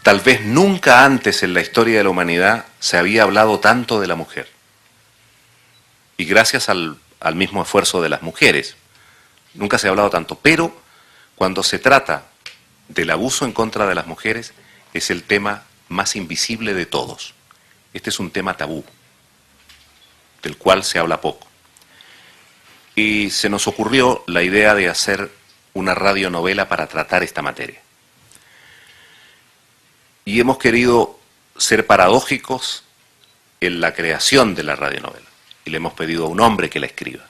Tal vez nunca antes en la historia de la humanidad se había hablado tanto de la mujer. Y gracias al mismo esfuerzo de las mujeres. Nunca se ha hablado tanto. Pero cuando se trata del abuso en contra de las mujeres, es el tema más invisible de todos. Este es un tema tabú, del cual se habla poco. Y se nos ocurrió la idea de hacer una radionovela para tratar esta materia. Y hemos querido ser paradójicos en la creación de la radionovela. Y le hemos pedido a un hombre que la escriba,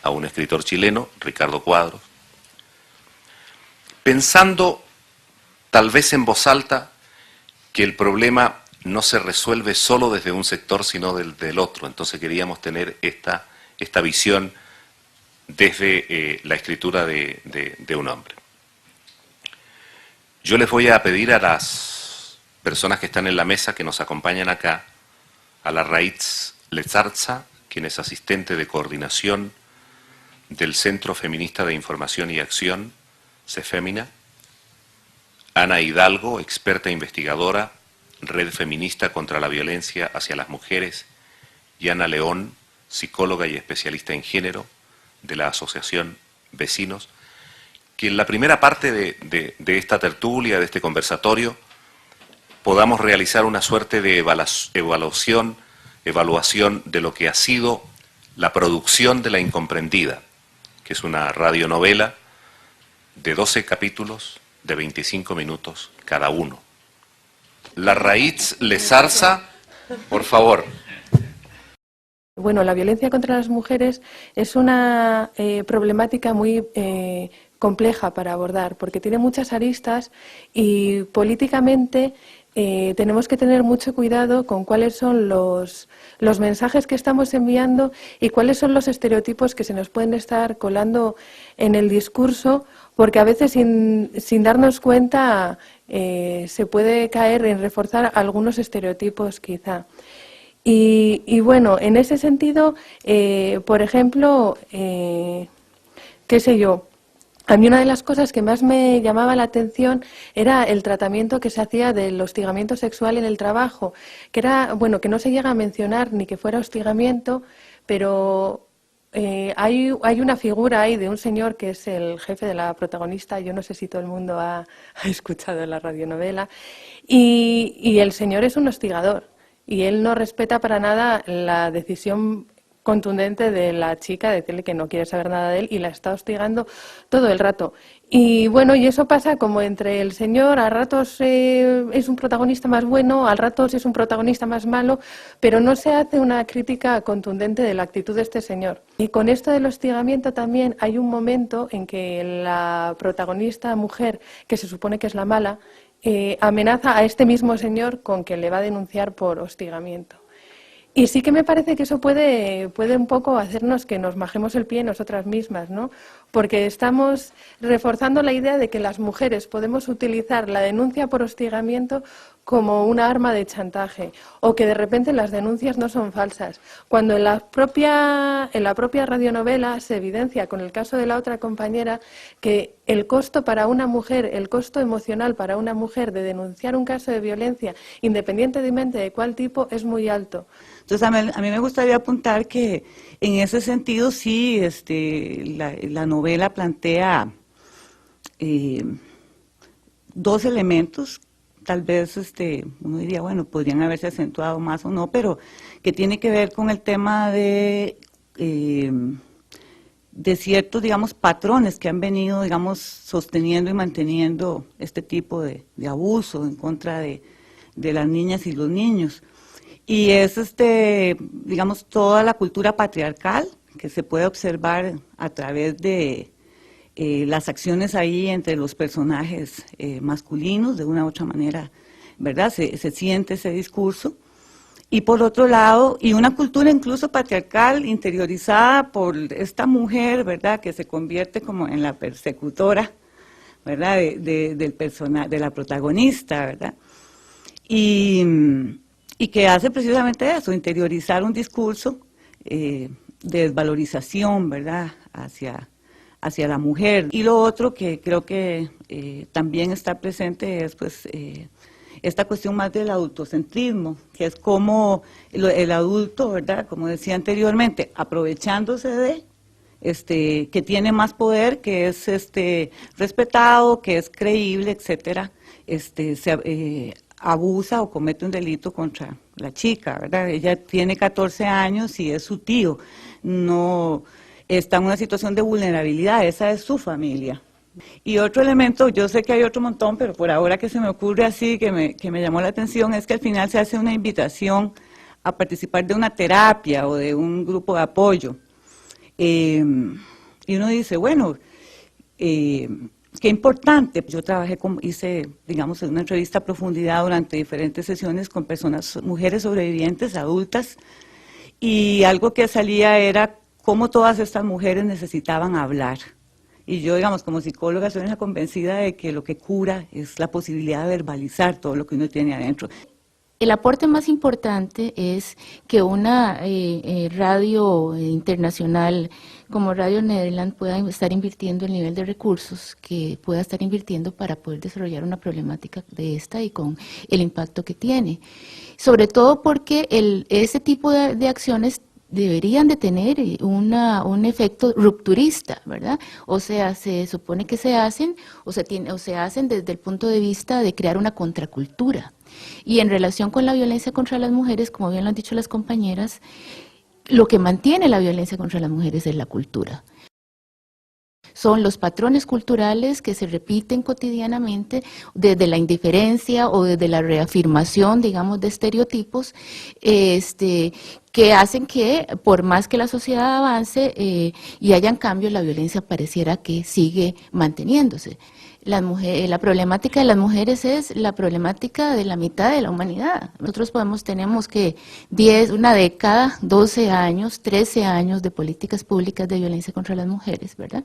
a un escritor chileno, Ricardo Cuadros, pensando tal vez en voz alta que el problema no se resuelve solo desde un sector, sino del otro. Entonces queríamos tener esta visión desde la escritura de un hombre. Yo les voy a pedir a las personas que están en la mesa, que nos acompañan acá, a la Raíz Lezarza, quien es asistente de coordinación del Centro Feminista de Información y Acción, CEFEMINA, Ana Hidalgo, experta investigadora, Red Feminista contra la Violencia hacia las Mujeres, y Ana León, psicóloga y especialista en género de la Asociación Vecinos, que en la primera parte de esta tertulia, de este conversatorio, podamos realizar una suerte de evaluación de lo que ha sido la producción de La Incomprendida, que es una radionovela de 12 capítulos de 25 minutos cada uno. La Raíz Lezarza, por favor. Bueno, la violencia contra las mujeres es una problemática muy compleja para abordar, porque tiene muchas aristas y políticamente tenemos que tener mucho cuidado con cuáles son los mensajes que estamos enviando y cuáles son los estereotipos que se nos pueden estar colando en el discurso, porque a veces sin darnos cuenta se puede caer en reforzar algunos estereotipos quizá. Y bueno, en ese sentido, por ejemplo, qué sé yo, a mí una de las cosas que más me llamaba la atención era el tratamiento que se hacía del hostigamiento sexual en el trabajo, que era, bueno, que no se llega a mencionar ni que fuera hostigamiento, pero hay una figura ahí de un señor que es el jefe de la protagonista, yo no sé si todo el mundo ha escuchado la radionovela, y el señor es un hostigador, y él no respeta para nada la decisión contundente de la chica, de decirle que no quiere saber nada de él y la está hostigando todo el rato. Y bueno, y eso pasa como entre el señor, a ratos es un protagonista más bueno, a ratos es un protagonista más malo, pero no se hace una crítica contundente de la actitud de este señor. Y con esto del hostigamiento también hay un momento en que la protagonista mujer, que se supone que es la mala, amenaza a este mismo señor con que le va a denunciar por hostigamiento. Y sí que me parece que eso puede un poco hacernos que nos majemos el pie nosotras mismas, ¿no? Porque estamos reforzando la idea de que las mujeres podemos utilizar la denuncia por hostigamiento como una arma de chantaje, o que de repente las denuncias no son falsas, cuando en la propia radionovela se evidencia con el caso de la otra compañera que el costo para una mujer, el costo emocional para una mujer de denunciar un caso de violencia, independientemente de cuál tipo, es muy alto. Entonces, a mí me gustaría apuntar que en ese sentido sí la novela plantea dos elementos. Tal vez uno diría, bueno, podrían haberse acentuado más o no, pero que tiene que ver con el tema de ciertos, digamos, patrones que han venido, digamos, sosteniendo y manteniendo este tipo de abuso en contra de las niñas y los niños. Y es, digamos, toda la cultura patriarcal que se puede observar a través de las acciones ahí entre los personajes masculinos, de una u otra manera, ¿verdad? Se siente ese discurso. Y por otro lado, y una cultura incluso patriarcal interiorizada por esta mujer, ¿verdad?, que se convierte como en la persecutora, ¿verdad?, de la protagonista, ¿verdad? Y que hace precisamente eso, interiorizar un discurso de desvalorización, ¿verdad?, hacia la mujer. Y lo otro que creo que también está presente es pues esta cuestión más del adultocentrismo, que es como el adulto, ¿verdad?, como decía anteriormente, aprovechándose de, que tiene más poder, que es respetado, que es creíble, etcétera, abusa o comete un delito contra la chica, ¿verdad? Ella tiene 14 años y es su tío, no está en una situación de vulnerabilidad, esa es su familia. Y otro elemento, yo sé que hay otro montón, pero por ahora que se me ocurre así, que me llamó la atención, es que al final se hace una invitación a participar de una terapia o de un grupo de apoyo. Y uno dice, bueno, qué importante. Yo hice, digamos, una entrevista a profundidad durante diferentes sesiones con personas, mujeres sobrevivientes, adultas, y algo que salía era cómo todas estas mujeres necesitaban hablar. Y yo, digamos, como psicóloga, soy una convencida de que lo que cura es la posibilidad de verbalizar todo lo que uno tiene adentro. El aporte más importante es que una radio internacional como Radio Nederland pueda estar invirtiendo el nivel de recursos que pueda estar invirtiendo para poder desarrollar una problemática de esta y con el impacto que tiene. Sobre todo porque ese tipo de acciones deberían de tener un efecto rupturista, ¿verdad? O sea, se supone que se hacen o se hacen desde el punto de vista de crear una contracultura. Y en relación con la violencia contra las mujeres, como bien lo han dicho las compañeras, lo que mantiene la violencia contra las mujeres es la cultura. Son los patrones culturales que se repiten cotidianamente desde la indiferencia o desde la reafirmación, digamos, de estereotipos, que hacen que, por más que la sociedad avance y hayan cambios, la violencia pareciera que sigue manteniéndose. La problemática de las mujeres es la problemática de la mitad de la humanidad. Nosotros tenemos que una década, 12 años, 13 años de políticas públicas de violencia contra las mujeres, ¿verdad?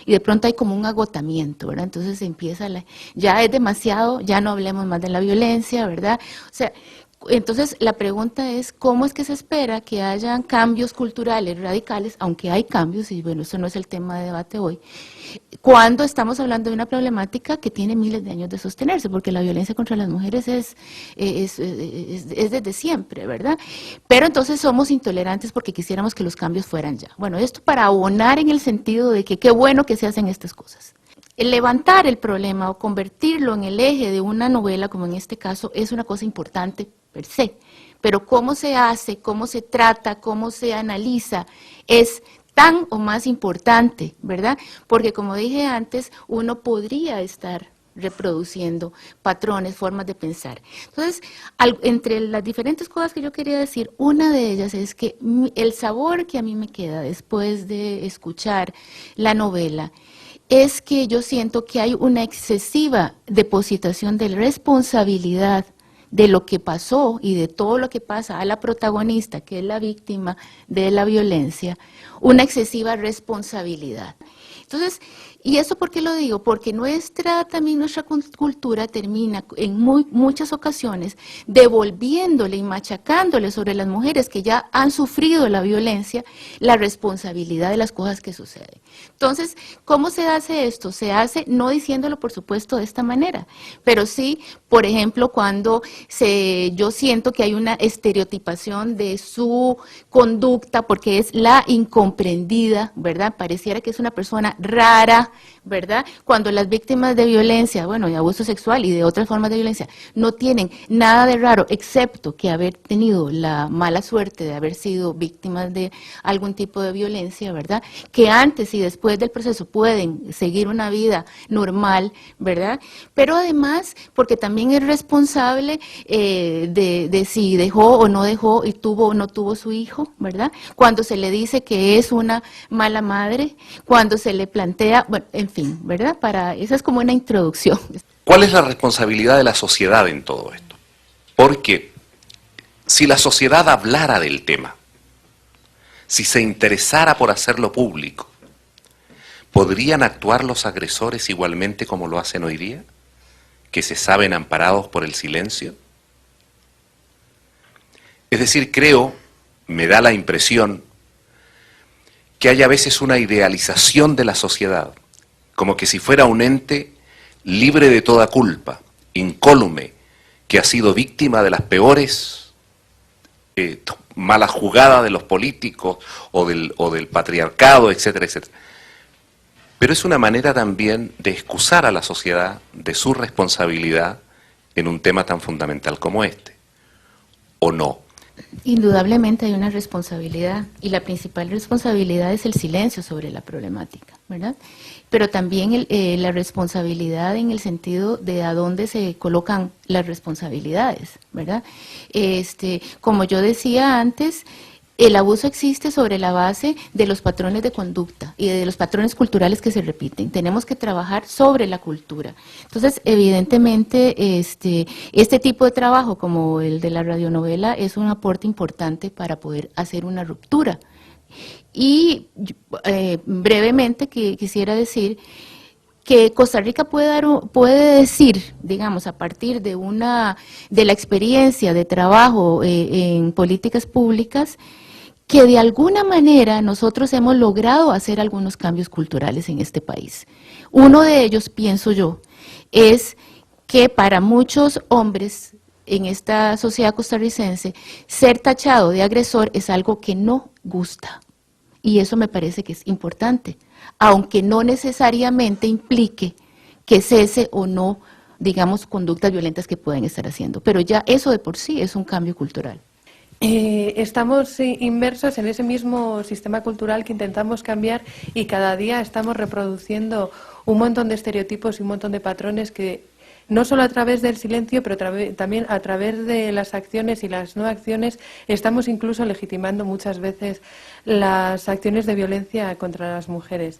Y de pronto hay como un agotamiento, ¿verdad? Entonces empieza ya es demasiado, ya no hablemos más de la violencia, ¿verdad? O sea, entonces la pregunta es, ¿cómo es que se espera que hayan cambios culturales radicales, aunque hay cambios, y bueno, eso no es el tema de debate hoy, cuando estamos hablando de una problemática que tiene miles de años de sostenerse, porque la violencia contra las mujeres es desde siempre, ¿verdad? Pero entonces somos intolerantes porque quisiéramos que los cambios fueran ya. Bueno, esto para abonar en el sentido de que qué bueno que se hacen estas cosas. El levantar el problema o convertirlo en el eje de una novela, como en este caso, es una cosa importante per se, pero cómo se hace, cómo se trata, cómo se analiza, es tan o más importante, ¿verdad? Porque como dije antes, uno podría estar reproduciendo patrones, formas de pensar. Entonces, entre las diferentes cosas que yo quería decir, una de ellas es que el sabor que a mí me queda después de escuchar la novela es que yo siento que hay una excesiva depositación de responsabilidad de lo que pasó y de todo lo que pasa a la protagonista, que es la víctima de la violencia, una excesiva responsabilidad. Entonces, ¿y eso por qué lo digo? Porque nuestra cultura termina en muchas ocasiones devolviéndole y machacándole sobre las mujeres que ya han sufrido la violencia, la responsabilidad de las cosas que suceden. Entonces, ¿cómo se hace esto? Se hace no diciéndolo, por supuesto, de esta manera, pero sí, por ejemplo, cuando yo siento que hay una estereotipación de su conducta porque es la incomprendida, ¿verdad? Pareciera que es una persona rara, ¿verdad? Cuando las víctimas de violencia, bueno, de abuso sexual y de otras formas de violencia, no tienen nada de raro, excepto que haber tenido la mala suerte de haber sido víctimas de algún tipo de violencia, ¿verdad? Que antes y después del proceso pueden seguir una vida normal, ¿verdad? Pero además, porque también es responsable de si dejó o no dejó y tuvo o no tuvo su hijo, ¿verdad? Cuando se le dice que es una mala madre, cuando se le plantea, bueno, en fin, ¿verdad? Esa es como una introducción. ¿Cuál es la responsabilidad de la sociedad en todo esto? Porque si la sociedad hablara del tema, si se interesara por hacerlo público, ¿podrían actuar los agresores igualmente como lo hacen hoy día? ¿Que se saben amparados por el silencio? Es decir, me da la impresión que hay a veces una idealización de la sociedad, como que si fuera un ente libre de toda culpa, incólume, que ha sido víctima de las peores malas jugadas de los políticos o del patriarcado, etcétera, etcétera. Pero es una manera también de excusar a la sociedad de su responsabilidad en un tema tan fundamental como este, ¿o no? Indudablemente hay una responsabilidad, y la principal responsabilidad es el silencio sobre la problemática, ¿verdad? Pero también la responsabilidad en el sentido de a dónde se colocan las responsabilidades, ¿verdad? Como yo decía antes, el abuso existe sobre la base de los patrones de conducta y de los patrones culturales que se repiten. Tenemos que trabajar sobre la cultura. Entonces, evidentemente, este tipo de trabajo, como el de la radionovela, es un aporte importante para poder hacer una ruptura. Y brevemente quisiera decir que Costa Rica puede decir, digamos, a partir de la experiencia de trabajo en políticas públicas, que de alguna manera nosotros hemos logrado hacer algunos cambios culturales en este país. Uno de ellos, pienso yo, es que para muchos hombres en esta sociedad costarricense, ser tachado de agresor es algo que no gusta. Y eso me parece que es importante, aunque no necesariamente implique que cese o no, digamos, conductas violentas que pueden estar haciendo. Pero ya eso de por sí es un cambio cultural. Estamos inmersos en ese mismo sistema cultural que intentamos cambiar y cada día estamos reproduciendo un montón de estereotipos y un montón de patrones que no solo a través del silencio, pero también a través de las acciones y las no acciones estamos incluso legitimando muchas veces las acciones de violencia contra las mujeres.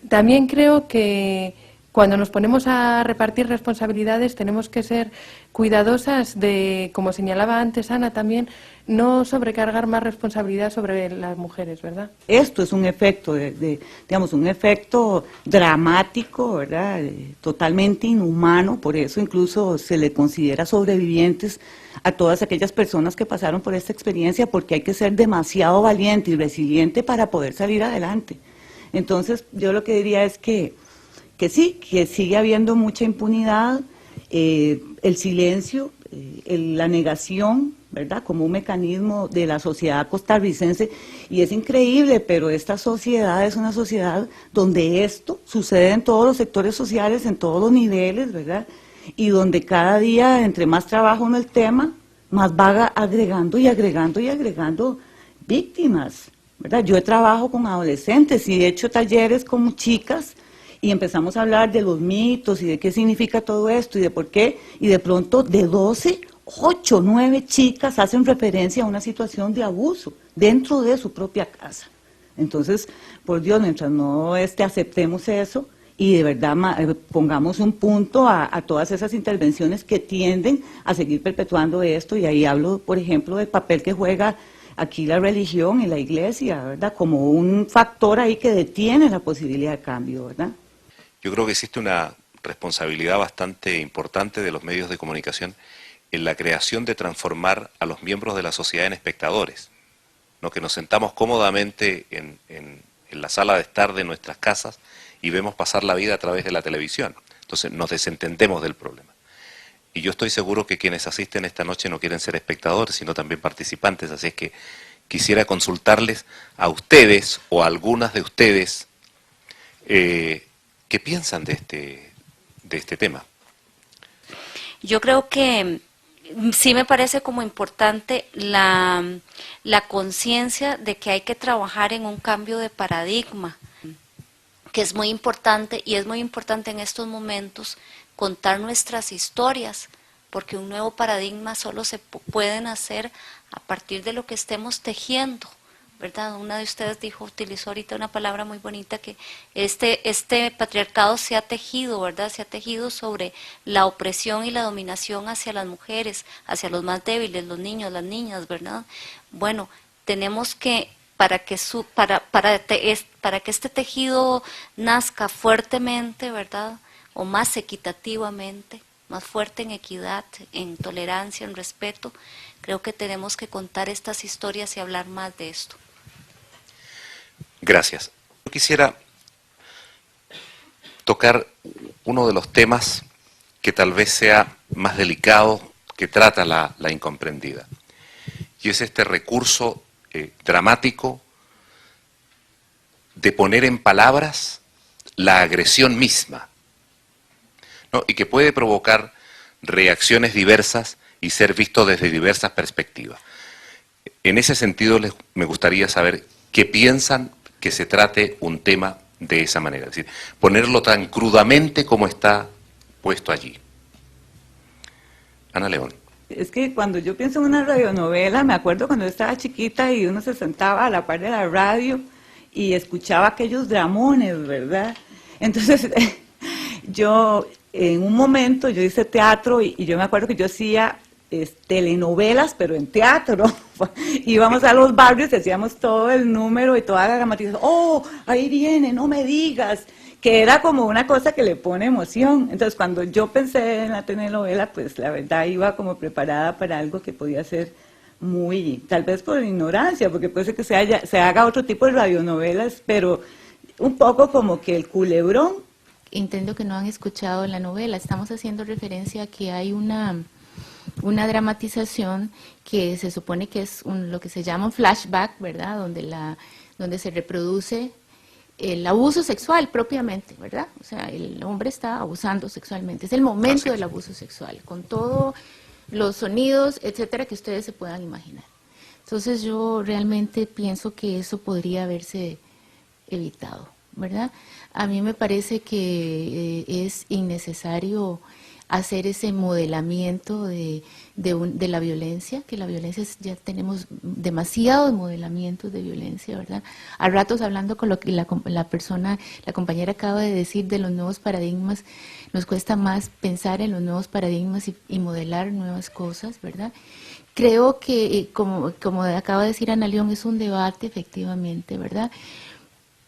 También creo que cuando nos ponemos a repartir responsabilidades tenemos que ser cuidadosas de, como señalaba antes Ana también, no sobrecargar más responsabilidad sobre las mujeres, ¿verdad? Esto es un efecto, digamos, un efecto dramático, ¿verdad? Totalmente inhumano, por eso incluso se le considera sobrevivientes a todas aquellas personas que pasaron por esta experiencia, porque hay que ser demasiado valiente y resiliente para poder salir adelante. Entonces, yo lo que diría es que sí, que sigue habiendo mucha impunidad, el silencio, la negación, ¿verdad?, como un mecanismo de la sociedad costarricense, y es increíble, pero esta sociedad es una sociedad donde esto sucede en todos los sectores sociales, en todos los niveles, ¿verdad?, y donde cada día, entre más trabajo en el tema, más va agregando y agregando y agregando víctimas, ¿verdad? Yo trabajo con adolescentes y he hecho talleres con chicas, y empezamos a hablar de los mitos y de qué significa todo esto y de por qué, y de pronto de 12, 8, 9 chicas hacen referencia a una situación de abuso dentro de su propia casa. Entonces, por Dios, mientras no aceptemos eso y de verdad pongamos un punto a todas esas intervenciones que tienden a seguir perpetuando esto, y ahí hablo, por ejemplo, del papel que juega aquí la religión y la iglesia, ¿verdad?, como un factor ahí que detiene la posibilidad de cambio, ¿verdad? Yo creo que existe una responsabilidad bastante importante de los medios de comunicación en la creación de transformar a los miembros de la sociedad en espectadores, ¿no? Que nos sentamos cómodamente en la sala de estar de nuestras casas y vemos pasar la vida a través de la televisión. Entonces nos desentendemos del problema. Y yo estoy seguro que quienes asisten esta noche no quieren ser espectadores, sino también participantes, así es que quisiera consultarles a ustedes o a algunas de ustedes qué piensan de este tema. Yo creo que sí me parece como importante la conciencia de que hay que trabajar en un cambio de paradigma, que es muy importante, y es muy importante en estos momentos contar nuestras historias, porque un nuevo paradigma solo se pueden hacer a partir de lo que estemos tejiendo, ¿verdad? Una de ustedes utilizó ahorita una palabra muy bonita, que este patriarcado se ha tejido, ¿verdad? Se ha tejido sobre la opresión y la dominación hacia las mujeres, hacia los más débiles, los niños, las niñas, ¿verdad? Bueno, tenemos que, para que este tejido nazca fuertemente, ¿verdad?, o más equitativamente, más fuerte en equidad, en tolerancia, en respeto, creo que tenemos que contar estas historias y hablar más de esto. Gracias. Yo quisiera tocar uno de los temas que tal vez sea más delicado, que trata la incomprendida. Y es este recurso dramático de poner en palabras la agresión misma, ¿no? Y que puede provocar reacciones diversas y ser visto desde diversas perspectivas. En ese sentido, me gustaría saber qué piensan que se trate un tema de esa manera, es decir, ponerlo tan crudamente como está puesto allí. Ana León. Es que cuando yo pienso en una radionovela, me acuerdo cuando yo estaba chiquita y uno se sentaba a la par de la radio y escuchaba aquellos dramones, ¿verdad? Entonces, yo en un momento, yo hice teatro y yo me acuerdo que yo hacía telenovelas, pero en teatro. Íbamos a los barrios y hacíamos todo el número y toda la gramatización. ¡Oh, ahí viene, no me digas! Que era como una cosa que le pone emoción. Entonces, cuando yo pensé en la telenovela, pues la verdad iba como preparada para algo que podía ser muy, tal vez por ignorancia, porque puede ser que se haga otro tipo de radionovelas, pero un poco como que el culebrón. Entiendo que no han escuchado la novela. Estamos haciendo referencia a que hay una dramatización que se supone que es lo que se llama un flashback, ¿verdad? Donde se reproduce el abuso sexual propiamente, ¿verdad? O sea, el hombre está abusando sexualmente. Es el momento del abuso sexual, con todos los sonidos, etcétera, que ustedes se puedan imaginar. Entonces yo realmente pienso que eso podría haberse evitado, ¿verdad? A mí me parece que es innecesario hacer ese modelamiento de la violencia, que la violencia ya tenemos demasiados modelamientos de violencia, ¿verdad? A ratos hablando con lo que la compañera acaba de decir de los nuevos paradigmas, nos cuesta más pensar en los nuevos paradigmas y modelar nuevas cosas, ¿verdad? Creo que, como acaba de decir Ana León, es un debate efectivamente, ¿verdad?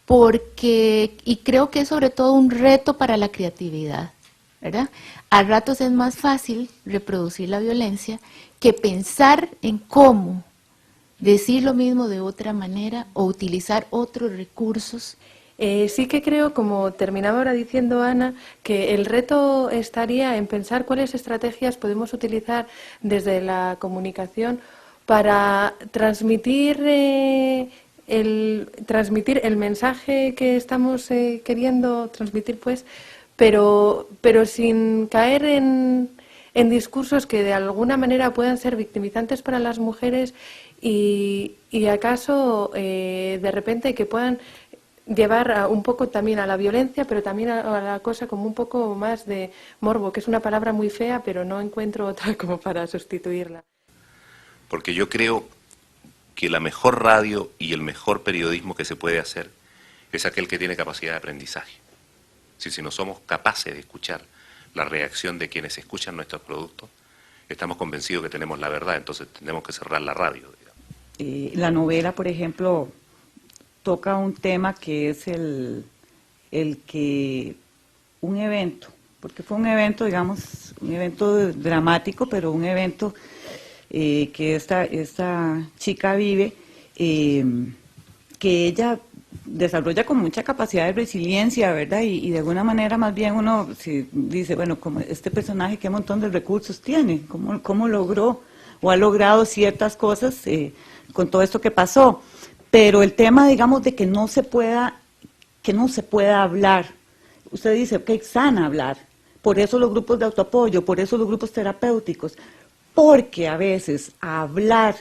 Y creo que es sobre todo un reto para la creatividad, ¿verdad? A ratos es más fácil reproducir la violencia que pensar en cómo decir lo mismo de otra manera o utilizar otros recursos. Sí que creo, como terminaba ahora diciendo Ana, que el reto estaría en pensar cuáles estrategias podemos utilizar desde la comunicación para transmitir el mensaje que estamos queriendo transmitir, pues, pero sin caer en discursos que de alguna manera puedan ser victimizantes para las mujeres y acaso de repente que puedan llevar un poco también a la violencia, pero también a la cosa como un poco más de morbo, que es una palabra muy fea, pero no encuentro otra como para sustituirla. Porque yo creo que la mejor radio y el mejor periodismo que se puede hacer es aquel que tiene capacidad de aprendizaje. Si no somos capaces de escuchar la reacción de quienes escuchan nuestros productos, estamos convencidos que tenemos la verdad, entonces tenemos que cerrar la radio. La novela, por ejemplo, toca un tema que es el que un evento, porque fue un evento, digamos, un evento dramático, pero un evento que esta chica vive, que ella desarrolla con mucha capacidad de resiliencia, ¿verdad? Y de alguna manera más bien uno dice, bueno, como este personaje, ¿qué montón de recursos tiene? ¿Cómo logró o ha logrado ciertas cosas con todo esto que pasó? Pero el tema, digamos, de que no se pueda hablar. Usted dice, ok, sana hablar. Por eso los grupos de autoapoyo, por eso los grupos terapéuticos. Porque a veces hablar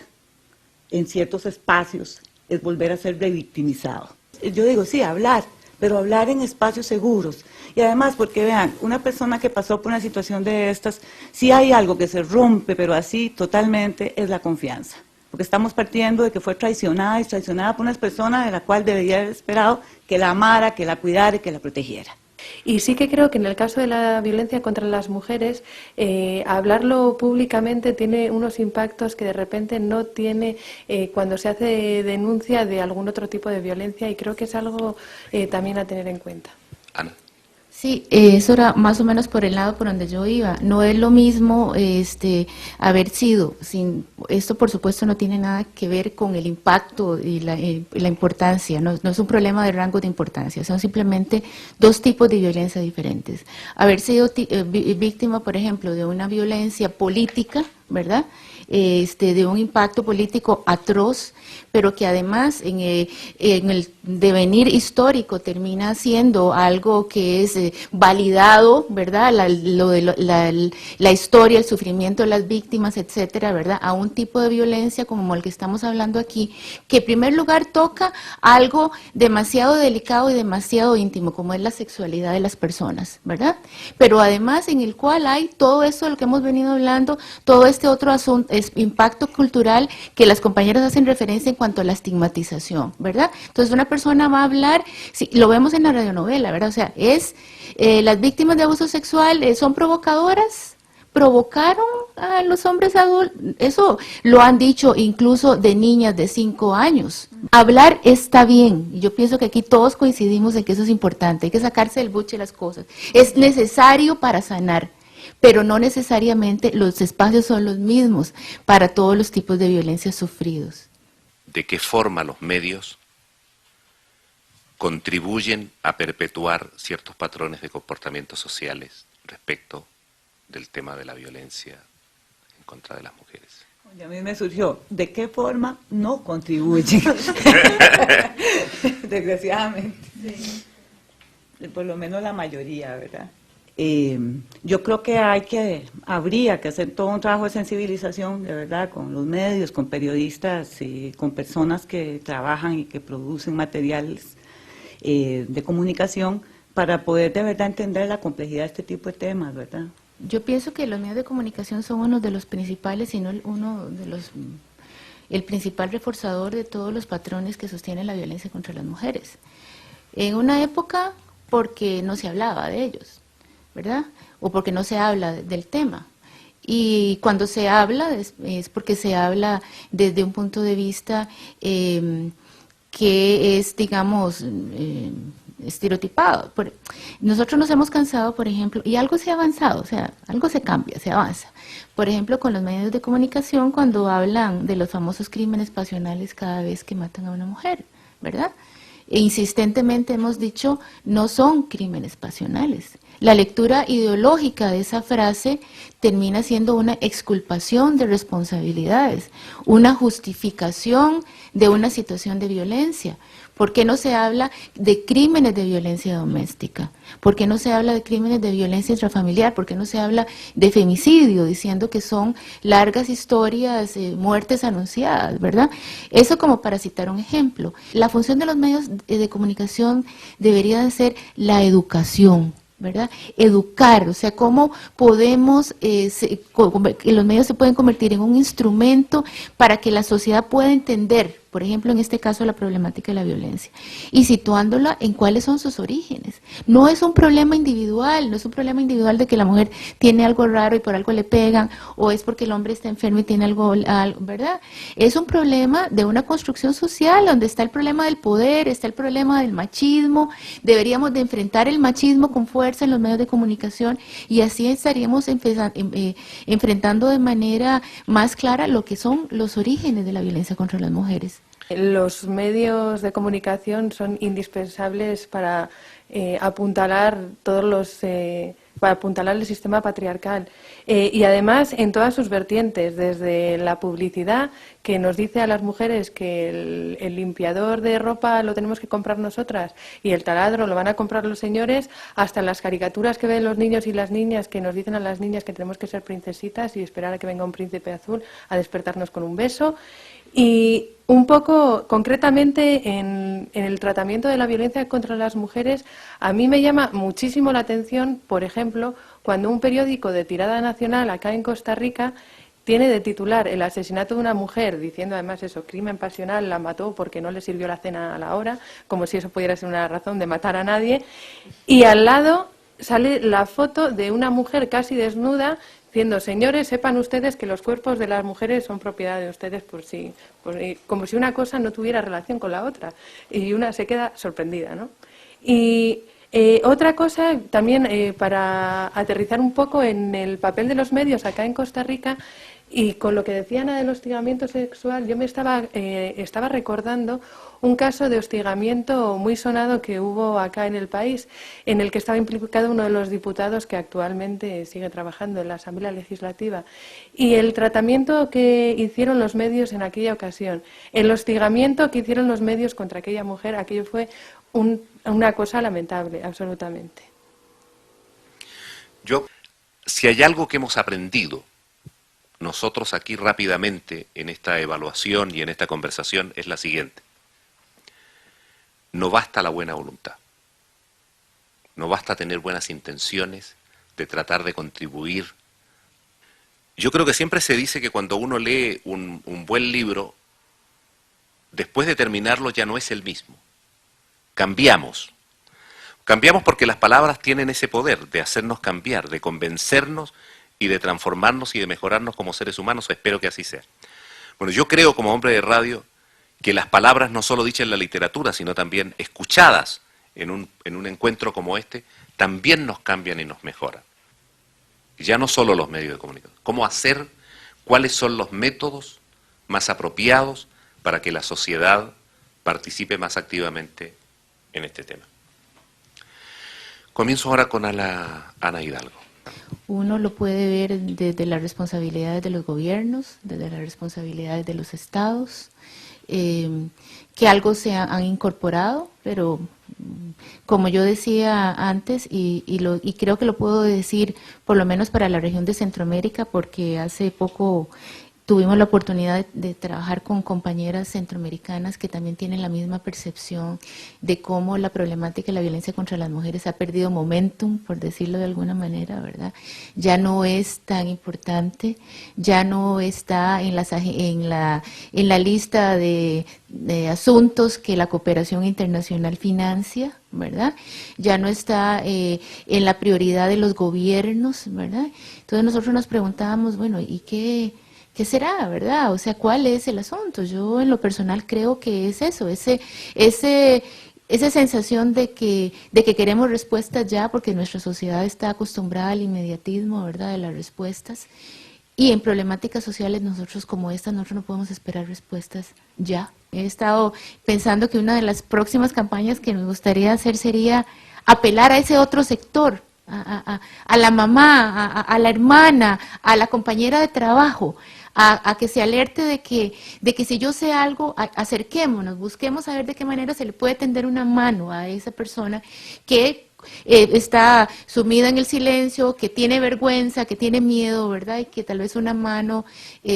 en ciertos espacios es volver a ser revictimizado. Yo digo, sí, hablar, pero hablar en espacios seguros. Y además, porque vean, una persona que pasó por una situación de estas, si hay algo que se rompe, pero así totalmente, es la confianza. Porque estamos partiendo de que fue traicionada y traicionada por una persona de la cual debería haber esperado que la amara, que la cuidara y que la protegiera. Y sí que creo que en el caso de la violencia contra las mujeres, hablarlo públicamente tiene unos impactos que de repente no tiene cuando se hace denuncia de algún otro tipo de violencia, y creo que es algo también a tener en cuenta. Ana. Sí, eso era más o menos por el lado por donde yo iba. No es lo mismo haber sido, esto por supuesto no tiene nada que ver con el impacto y la importancia, no es un problema de rango de importancia, son simplemente dos tipos de violencia diferentes. Haber sido víctima, por ejemplo, de una violencia política, ¿verdad? De un impacto político atroz, pero que además en el devenir histórico termina siendo algo que es validado, ¿verdad? La historia, el sufrimiento de las víctimas, etcétera, ¿verdad? A un tipo de violencia como el que estamos hablando aquí, que en primer lugar toca algo demasiado delicado y demasiado íntimo, como es la sexualidad de las personas, ¿verdad? Pero además en el cual hay todo esto de lo que hemos venido hablando, todo este otro asunto, es impacto cultural que las compañeras hacen referencia en cuanto a la estigmatización, ¿verdad? Entonces una persona va a hablar, sí, lo vemos en la radionovela, ¿verdad? O sea, las víctimas de abuso sexual son provocadoras, provocaron a los hombres adultos, eso lo han dicho incluso de niñas de 5 años. Hablar está bien, y yo pienso que aquí todos coincidimos en que eso es importante, hay que sacarse del buche las cosas, es necesario para sanar, pero no necesariamente los espacios son los mismos para todos los tipos de violencia sufridos. ¿De qué forma los medios contribuyen a perpetuar ciertos patrones de comportamientos sociales respecto del tema de la violencia en contra de las mujeres? Y a mí me surgió, ¿de qué forma no contribuyen? Desgraciadamente. Sí. Por lo menos la mayoría, ¿verdad? Yo creo que habría que hacer todo un trabajo de sensibilización, de verdad, con los medios, con periodistas, con personas que trabajan y que producen materiales de comunicación para poder de verdad entender la complejidad de este tipo de temas, ¿verdad? Yo pienso que los medios de comunicación son uno de los principales, si no el principal reforzador de todos los patrones que sostienen la violencia contra las mujeres. En una época porque no se hablaba de ellos, ¿verdad? O porque no se habla del tema. Y cuando se habla es porque se habla desde un punto de vista que es, digamos, estereotipado. Nosotros nos hemos cansado, por ejemplo, y algo se ha avanzado, o sea, algo se cambia, se avanza. Por ejemplo, con los medios de comunicación cuando hablan de los famosos crímenes pasionales cada vez que matan a una mujer, ¿verdad? E insistentemente hemos dicho, no son crímenes pasionales. La lectura ideológica de esa frase termina siendo una exculpación de responsabilidades, una justificación de una situación de violencia. ¿Por qué no se habla de crímenes de violencia doméstica? ¿Por qué no se habla de crímenes de violencia intrafamiliar? ¿Por qué no se habla de femicidio, diciendo que son largas historias, muertes anunciadas, ¿verdad? Eso como para citar un ejemplo. La función de los medios de comunicación debería de ser la educación, ¿verdad? Educar, o sea, cómo podemos, los medios se pueden convertir en un instrumento para que la sociedad pueda entender, por ejemplo, en este caso, la problemática de la violencia, y situándola en cuáles son sus orígenes. No es un problema individual, no es un problema individual de que la mujer tiene algo raro y por algo le pegan, o es porque el hombre está enfermo y tiene algo, ¿verdad? Es un problema de una construcción social, donde está el problema del poder, está el problema del machismo. Deberíamos de enfrentar el machismo con fuerza en los medios de comunicación, y así estaríamos enfrentando de manera más clara lo que son los orígenes de la violencia contra las mujeres. Los medios de comunicación son indispensables para apuntalar para apuntalar el sistema patriarcal y además en todas sus vertientes, desde la publicidad que nos dice a las mujeres que el limpiador de ropa lo tenemos que comprar nosotras y el taladro lo van a comprar los señores, hasta las caricaturas que ven los niños y las niñas que nos dicen a las niñas que tenemos que ser princesitas y esperar a que venga un príncipe azul a despertarnos con un beso. Y un poco concretamente en el tratamiento de la violencia contra las mujeres, a mí me llama muchísimo la atención, por ejemplo, cuando un periódico de tirada nacional acá en Costa Rica tiene de titular el asesinato de una mujer, diciendo además eso, crimen pasional, la mató porque no le sirvió la cena a la hora, como si eso pudiera ser una razón de matar a nadie, y al lado sale la foto de una mujer casi desnuda diciendo, señores, sepan ustedes que los cuerpos de las mujeres son propiedad de ustedes como si una cosa no tuviera relación con la otra. Y una se queda sorprendida, ¿no? Y Otra cosa, también para aterrizar un poco en el papel de los medios acá en Costa Rica, y con lo que decía Ana del hostigamiento sexual, yo me estaba recordando un caso de hostigamiento muy sonado que hubo acá en el país, en el que estaba implicado uno de los diputados que actualmente sigue trabajando en la Asamblea Legislativa. Y el tratamiento que hicieron los medios en aquella ocasión, el hostigamiento que hicieron los medios contra aquella mujer, aquello fue una cosa lamentable, absolutamente. Si hay algo que hemos aprendido nosotros aquí rápidamente en esta evaluación y en esta conversación, es la siguiente. No basta la buena voluntad. No basta tener buenas intenciones de tratar de contribuir. Yo creo que siempre se dice que cuando uno lee un buen libro, después de terminarlo ya no es el mismo. Cambiamos. Cambiamos porque las palabras tienen ese poder de hacernos cambiar, de convencernos y de transformarnos y de mejorarnos como seres humanos. Espero que así sea. Bueno, yo creo como hombre de radio que las palabras no solo dichas en la literatura, sino también escuchadas en un encuentro como este, también nos cambian y nos mejoran. Ya no solo los medios de comunicación. ¿Cómo hacer? ¿Cuáles son los métodos más apropiados para que la sociedad participe más activamente en este tema? Comienzo ahora con Ana Hidalgo. Uno lo puede ver desde las responsabilidades de los gobiernos, desde las responsabilidades de los estados, que algo se han incorporado, pero como yo decía antes, y creo que lo puedo decir por lo menos para la región de Centroamérica, porque hace poco tuvimos la oportunidad de trabajar con compañeras centroamericanas que también tienen la misma percepción de cómo la problemática y la violencia contra las mujeres ha perdido momentum, por decirlo de alguna manera, ¿verdad? Ya no es tan importante, ya no está en la lista de asuntos que la cooperación internacional financia, ¿verdad? Ya no está en la prioridad de los gobiernos, ¿verdad? Entonces nosotros nos preguntábamos, bueno, ¿y qué será, verdad? O sea, ¿cuál es el asunto? Yo en lo personal creo que es eso, esa sensación de que queremos respuestas ya, porque nuestra sociedad está acostumbrada al inmediatismo, ¿verdad?, de las respuestas. Y en problemáticas sociales nosotros como esta, nosotros no podemos esperar respuestas ya. He estado pensando que una de las próximas campañas que me gustaría hacer sería apelar a ese otro sector, a la mamá, a la hermana, a la compañera de trabajo, a que se alerte de que si yo sé algo, acerquémonos, busquemos saber de qué manera se le puede tender una mano a esa persona que está sumida en el silencio, que tiene vergüenza, que tiene miedo, ¿verdad? Y que tal vez una mano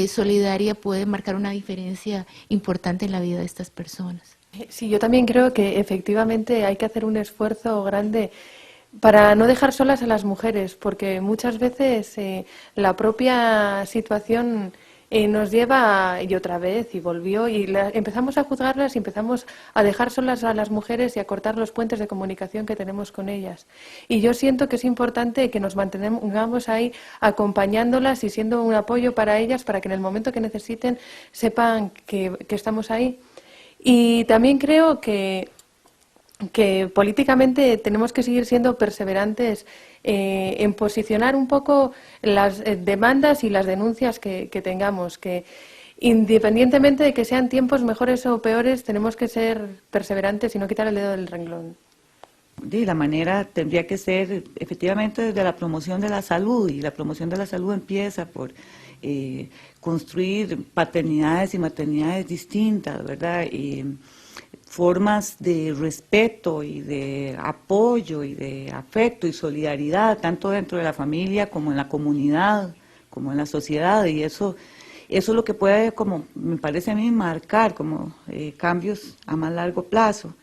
solidaria puede marcar una diferencia importante en la vida de estas personas. Sí, yo también creo que efectivamente hay que hacer un esfuerzo grande para no dejar solas a las mujeres, porque muchas veces la propia situación nos lleva, y otra vez, y volvió, y empezamos a juzgarlas y empezamos a dejar solas a las mujeres y a cortar los puentes de comunicación que tenemos con ellas. Y yo siento que es importante que nos mantengamos ahí acompañándolas y siendo un apoyo para ellas, para que en el momento que necesiten sepan que estamos ahí. Y también creo que políticamente tenemos que seguir siendo perseverantes en posicionar un poco las demandas y las denuncias que tengamos, que independientemente de que sean tiempos mejores o peores, tenemos que ser perseverantes y no quitar el dedo del renglón. Y la manera tendría que ser efectivamente desde la promoción de la salud, y la promoción de la salud empieza por construir paternidades y maternidades distintas, ¿verdad? Formas de respeto y de apoyo y de afecto y solidaridad, tanto dentro de la familia como en la comunidad, como en la sociedad, y eso es lo que puede, como me parece a mí, marcar como cambios a más largo plazo.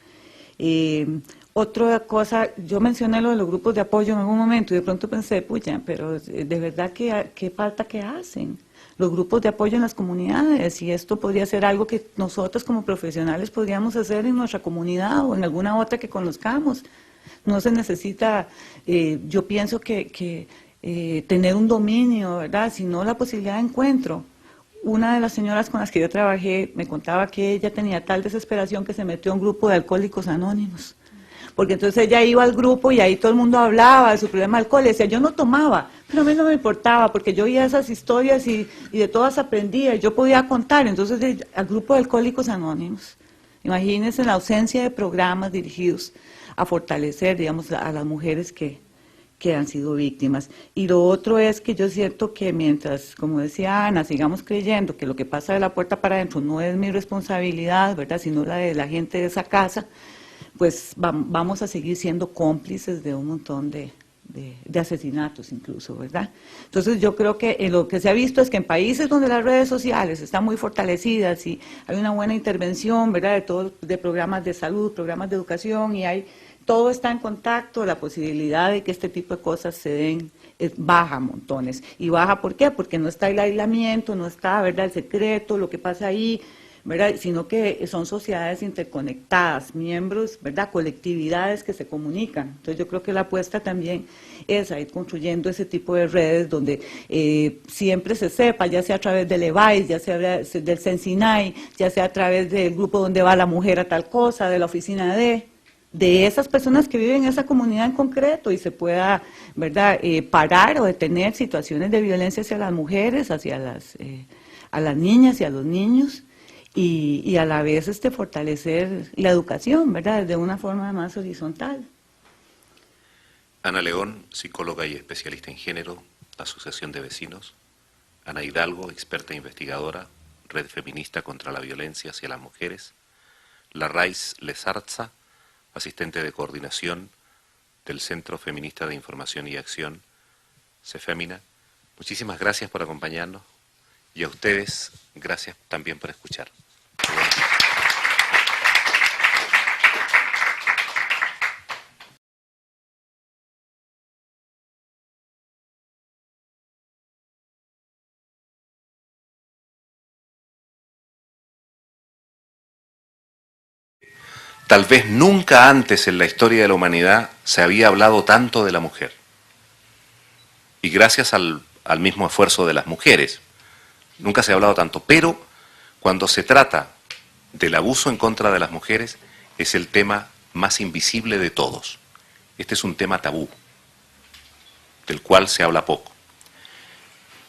Otra cosa, yo mencioné lo de los grupos de apoyo en algún momento y de pronto pensé, pucha, pero de verdad qué falta que hacen los grupos de apoyo en las comunidades, y esto podría ser algo que nosotros como profesionales podríamos hacer en nuestra comunidad o en alguna otra que conozcamos. No se necesita, yo pienso que tener un dominio, ¿verdad?, sino la posibilidad de encuentro. Una de las señoras con las que yo trabajé me contaba que ella tenía tal desesperación que se metió a un grupo de alcohólicos anónimos, porque entonces ella iba al grupo y ahí todo el mundo hablaba de su problema de alcohol, y decía, yo no tomaba, pero a mí no me importaba, porque yo oía esas historias y de todas aprendía, yo podía contar, entonces al grupo de Alcohólicos Anónimos. Imagínense la ausencia de programas dirigidos a fortalecer, digamos, a las mujeres que han sido víctimas. Y lo otro es que yo siento que mientras, como decía Ana, sigamos creyendo que lo que pasa de la puerta para adentro no es mi responsabilidad, ¿verdad?, sino la de la gente de esa casa, pues vamos a seguir siendo cómplices de un montón de asesinatos incluso, ¿verdad? Entonces yo creo que lo que se ha visto es que en países donde las redes sociales están muy fortalecidas y hay una buena intervención, ¿verdad?, de programas de salud, programas de educación, y todo está en contacto, la posibilidad de que este tipo de cosas se den baja montones. ¿Y baja por qué? Porque no está el aislamiento, no está, ¿verdad?, el secreto, lo que pasa ahí, ¿verdad?, sino que son sociedades interconectadas, miembros, ¿verdad?, colectividades que se comunican. Entonces yo creo que la apuesta también es a ir construyendo ese tipo de redes donde siempre se sepa, ya sea a través del EVAIS, ya sea del CENSINAI, ya sea a través del grupo donde va la mujer a tal cosa, de la oficina de esas personas que viven en esa comunidad en concreto, y se pueda, ¿verdad?, parar o detener situaciones de violencia hacia las mujeres, hacia a las niñas y a los niños, y a la vez fortalecer la educación, ¿verdad?, de una forma más horizontal. Ana León, psicóloga y especialista en género, Asociación de Vecinos. Ana Hidalgo, experta investigadora, Red Feminista contra la Violencia hacia las Mujeres. Larraitz Lezarza, asistente de coordinación del Centro Feminista de Información y Acción, CEFEMINA. Muchísimas gracias por acompañarnos, y a ustedes, gracias también por escuchar. Tal vez nunca antes en la historia de la humanidad se había hablado tanto de la mujer. Y gracias al mismo esfuerzo de las mujeres, nunca se ha hablado tanto. Pero cuando se trata del abuso en contra de las mujeres, es el tema más invisible de todos. Este es un tema tabú, del cual se habla poco.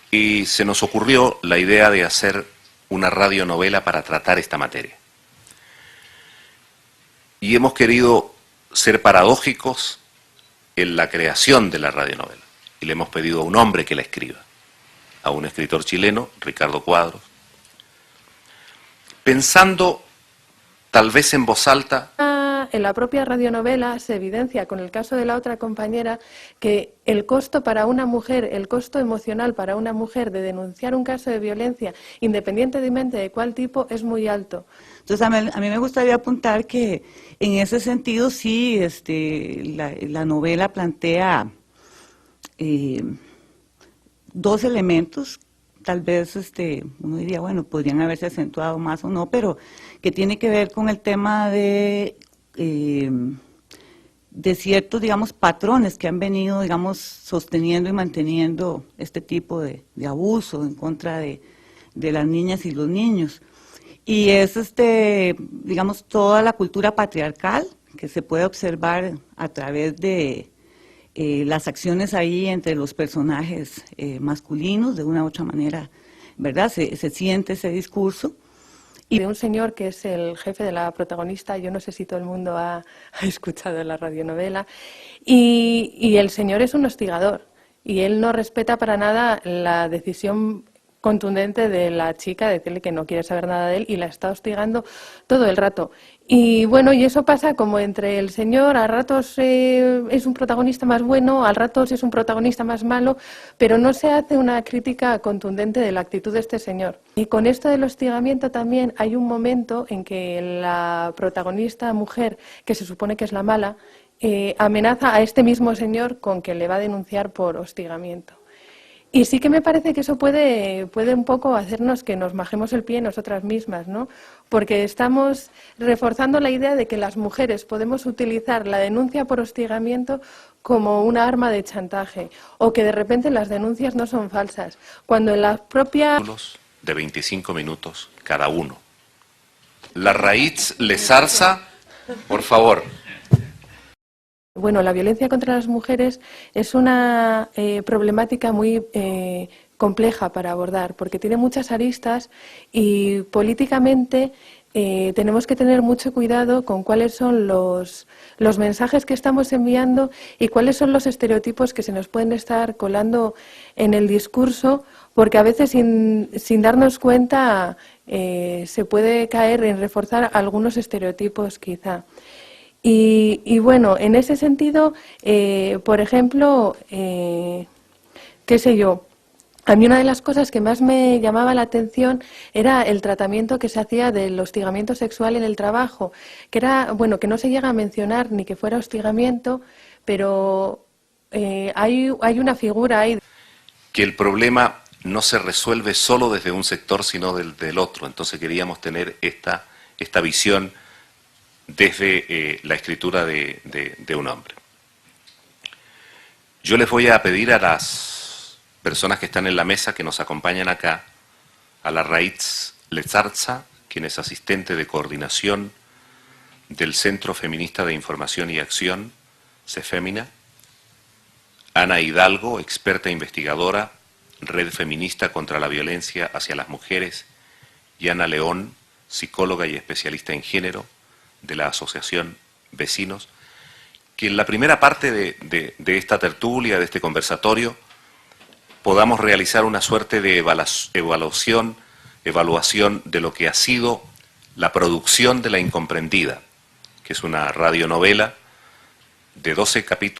Y se nos ocurrió la idea de hacer una radionovela para tratar esta materia. Y hemos querido ser paradójicos en la creación de la radionovela. Y le hemos pedido a un hombre que la escriba, a un escritor chileno, Ricardo Cuadros, pensando tal vez en voz alta. En la propia radionovela se evidencia con el caso de la otra compañera que el costo para una mujer, el costo emocional para una mujer de denunciar un caso de violencia, independientemente de cuál tipo, es muy alto. Entonces a mí me gustaría apuntar que en ese sentido sí, la novela plantea dos elementos. Tal vez uno diría, bueno, podrían haberse acentuado más o no, pero que tiene que ver con el tema de ciertos, digamos, patrones que han venido, digamos, sosteniendo y manteniendo este tipo de abuso en contra de las niñas y los niños. Y es, digamos, toda la cultura patriarcal que se puede observar a través de las acciones ahí entre los personajes masculinos, de una u otra manera, ¿verdad? Se siente ese discurso. Y de un señor que es el jefe de la protagonista, yo no sé si todo el mundo ha escuchado la radionovela, y el señor es un hostigador, y él no respeta para nada la decisión contundente de la chica, de decirle que no quiere saber nada de él, y la está hostigando todo el rato. Y bueno, y eso pasa como entre el señor, a ratos es un protagonista más bueno, a ratos es un protagonista más malo, pero no se hace una crítica contundente de la actitud de este señor. Y con esto del hostigamiento también hay un momento en que la protagonista mujer, que se supone que es la mala, amenaza a este mismo señor con que le va a denunciar por hostigamiento. Y sí que me parece que eso puede un poco hacernos que nos majemos el pie nosotras mismas, ¿no? Porque estamos reforzando la idea de que las mujeres podemos utilizar la denuncia por hostigamiento como una arma de chantaje, o que de repente las denuncias no son falsas, cuando en la propia... de 25 minutos cada uno. Larraitz Lezarza, por favor. Bueno, la violencia contra las mujeres es una problemática muy compleja para abordar porque tiene muchas aristas y políticamente tenemos que tener mucho cuidado con cuáles son los mensajes que estamos enviando y cuáles son los estereotipos que se nos pueden estar colando en el discurso, porque a veces sin darnos cuenta se puede caer en reforzar algunos estereotipos quizá. Y bueno, en ese sentido, por ejemplo, qué sé yo, a mí una de las cosas que más me llamaba la atención era el tratamiento que se hacía del hostigamiento sexual en el trabajo, que era, bueno, que no se llega a mencionar ni que fuera hostigamiento, pero hay una figura ahí. Que el problema no se resuelve solo desde un sector, sino del otro. Entonces queríamos tener esta visión desde la escritura de un hombre. Yo les voy a pedir a las personas que están en la mesa, que nos acompañan acá, a la Raitz Lezarza, quien es asistente de coordinación del Centro Feminista de Información y Acción, CEFEMINA, Ana Hidalgo, experta investigadora, Red Feminista contra la Violencia hacia las Mujeres, y Ana León, psicóloga y especialista en género, de la Asociación Vecinos, que en la primera parte de esta tertulia, de este conversatorio, podamos realizar una suerte de evaluación de lo que ha sido la producción de La Incomprendida, que es una radionovela de 12 capítulos